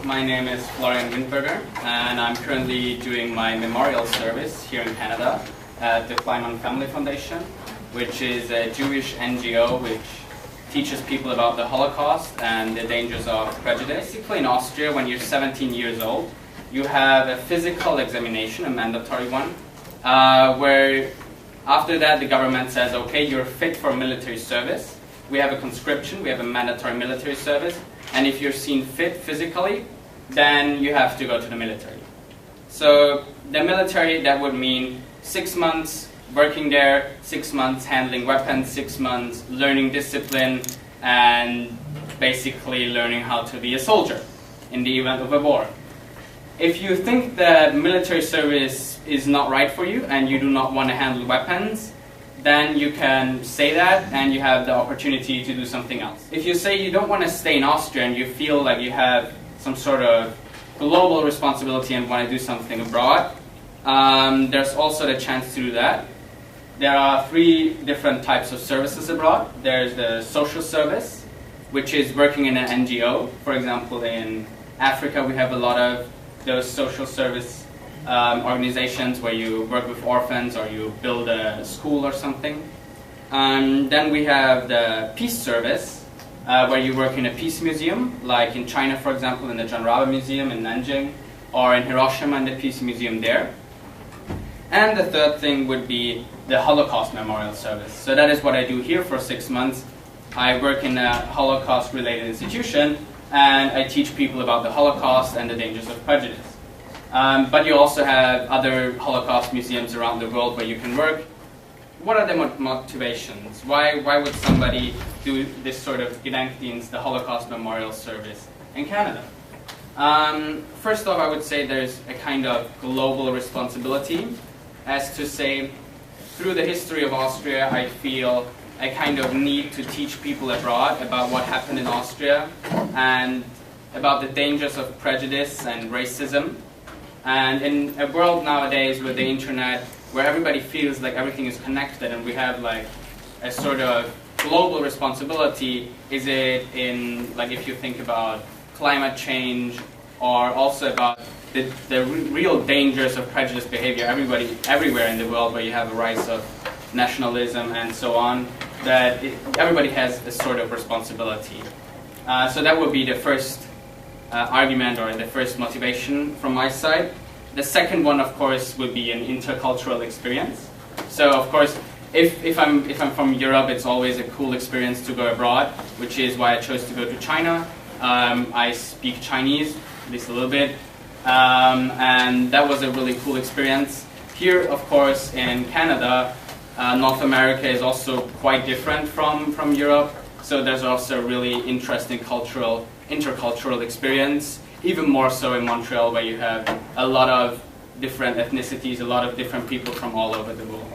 My name is Florian Windberger, and I'm currently doing my memorial service here in Canada at the Kleinman Family Foundation, which is a Jewish NGO which teaches people about the Holocaust and the dangers of prejudice. Basically in Austria, when you're 17 years old, you have a physical examination, a mandatory one, where after that the government says, okay, you're fit for military service. We have a conscription, we have a mandatory military service, and if you're seen fit physically, then you have to go to the military. So the military, that would mean 6 months working there, 6 months handling weapons, 6 months learning discipline, and basically learning how to be a soldier in the event of a war. If you think that military service is not right for you and you do not want to handle weapons, then you can say that and you have the opportunity to do something else. If you say you don't want to stay in Austria and you feel like you have some sort of global responsibility and want to do something abroad, there's also the chance to do that. There are 3 different types of services abroad. There's the social service, which is working in an NGO. For example, in Africa we have a lot of those social service organizations where you work with orphans or you build a school or something. Then we have the peace service, where you work in a peace museum, like in China, for example, in the John Rabe Museum in Nanjing, or in Hiroshima in the Peace Museum there. And the third thing would be the Holocaust Memorial Service. So that is what I do here for 6 months. I work in a Holocaust-related institution, and I teach people about the Holocaust and the dangers of prejudice. But you also have other Holocaust museums around the world where you can work. What are the motivations? Why would somebody do this sort of Gedenkdienst, the Holocaust Memorial Service, in Canada? First off, I would say there's a kind of global responsibility, as to say, through the history of Austria, I feel a kind of need to teach people abroad about what happened in Austria and about the dangers of prejudice and racism. And in a world nowadays with the internet, where everybody feels like everything is connected and we have like a sort of global responsibility, is it in, like if you think about climate change or also about the real dangers of prejudice behavior everywhere in the world, where you have a rise of nationalism and so on, that everybody has a sort of responsibility. So that would be the first argument or the first motivation from my side. The second one, of course, would be an intercultural experience. So, of course, if I'm from Europe, it's always a cool experience to go abroad, which is why I chose to go to China. I speak Chinese, at least a little bit, and that was a really cool experience. Here, of course, in Canada, North America is also quite different from Europe, so there's also a really interesting intercultural experience, even more so in Montreal, where you have a lot of different ethnicities, a lot of different people from all over the world.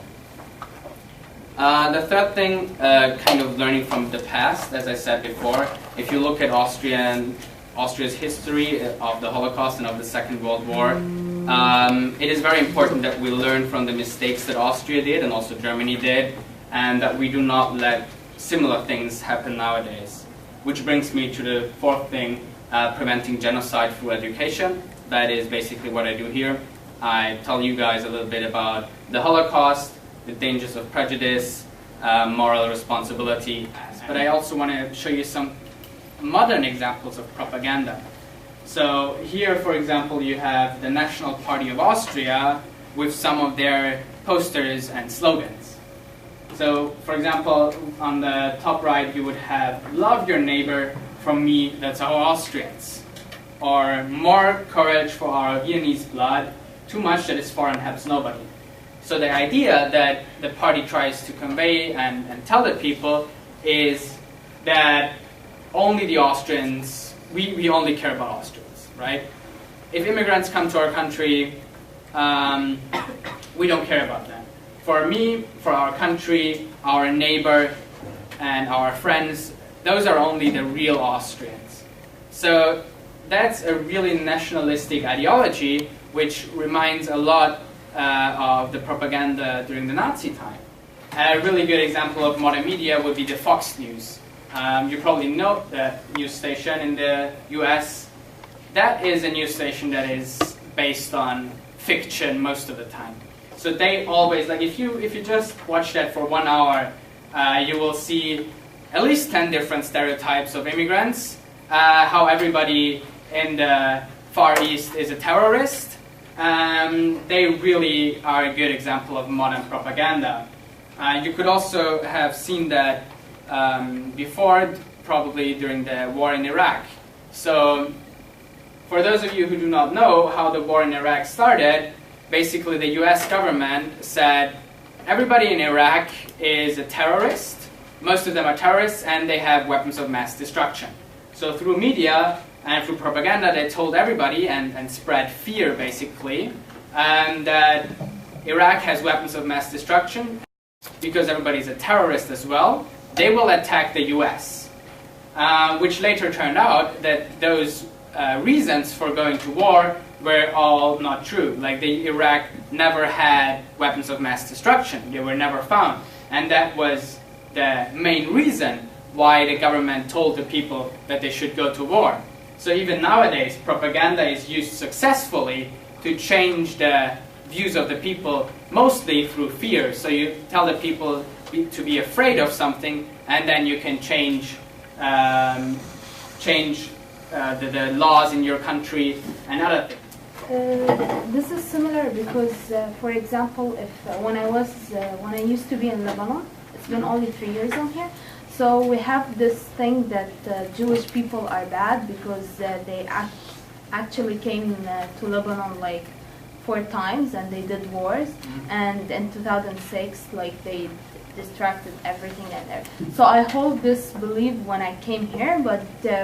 The third thing, kind of learning from the past, as I said before, if you look at Austria's history of the Holocaust and of the Second World War, it is very important that we learn from the mistakes that Austria did and also Germany did, and that we do not let similar things happen nowadays. Which brings me to the fourth thing, preventing genocide through education. That is basically what I do here. I tell you guys a little bit about the Holocaust, the dangers of prejudice, moral responsibility. But I also want to show you some modern examples of propaganda. So here, for example, you have the National Party of Austria with some of their posters and slogans. So, for example, on the top right you would have, "Love your neighbor, from me, that's our Austrians." Or, "More courage for our Viennese blood, too much that is foreign helps nobody." So the idea that the party tries to convey and tell the people is that only the Austrians, we only care about Austrians, right? If immigrants come to our country, we don't care about them. For me, for our country, our neighbor, and our friends, those are only the real Austrians. So that's a really nationalistic ideology, which reminds a lot of the propaganda during the Nazi time. A really good example of modern media would be the Fox News. You probably know that news station in the US. that is a news station that is based on fiction most of the time. So they always, like if you just watch that for 1 hour, you will see at least 10 different stereotypes of immigrants, how everybody in the Far East is a terrorist. They really are a good example of modern propaganda. You could also have seen that before, probably during the war in Iraq. So for those of you who do not know how the war in Iraq started, basically the US government said everybody in Iraq is a terrorist, most of them are terrorists, and they have weapons of mass destruction. So through media and through propaganda they told everybody and spread fear basically, that Iraq has weapons of mass destruction. Because everybody's a terrorist as well, they will attack the US. Which later turned out that those reasons for going to war were all not true. Like Iraq never had weapons of mass destruction. They were never found. And that was the main reason why the government told the people that they should go to war. So even nowadays, propaganda is used successfully to change the views of the people, mostly through fear. So you tell the people to be afraid of something, and then you can change the laws in your country and other things. This is similar because, for example, if when I used to be in Lebanon, it's been only 3 years on here. So we have this thing that Jewish people are bad because they actually came to Lebanon like 4 times and they did wars. And in 2006, like they distracted everything in there. So I hold this belief when I came here, but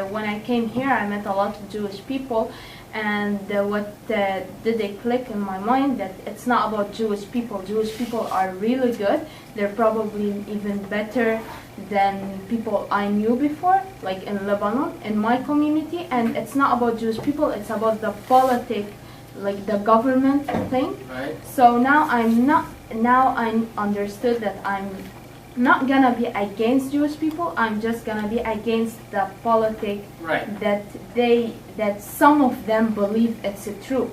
when I came here I met a lot of Jewish people, and what did they click in my mind that it's not about Jewish people. Jewish people are really good. They're probably even better than people I knew before, like in Lebanon, in my community. And it's not about Jewish people, it's about the politics, like the government thing. Right. So now I understood that I'm not gonna be against Jewish people. I'm just gonna be against the politics that some of them believe it's true,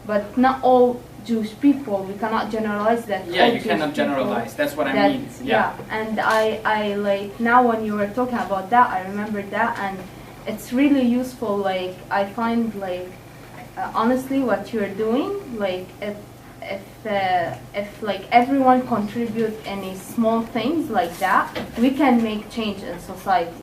but not all Jewish people. We cannot generalize that. Yeah, you cannot generalize. That's what I mean. Yeah, and I like now when you were talking about that, I remembered that, and it's really useful. Like I find like honestly what you're doing, like if like everyone contribute any small things like that, we can make change in society.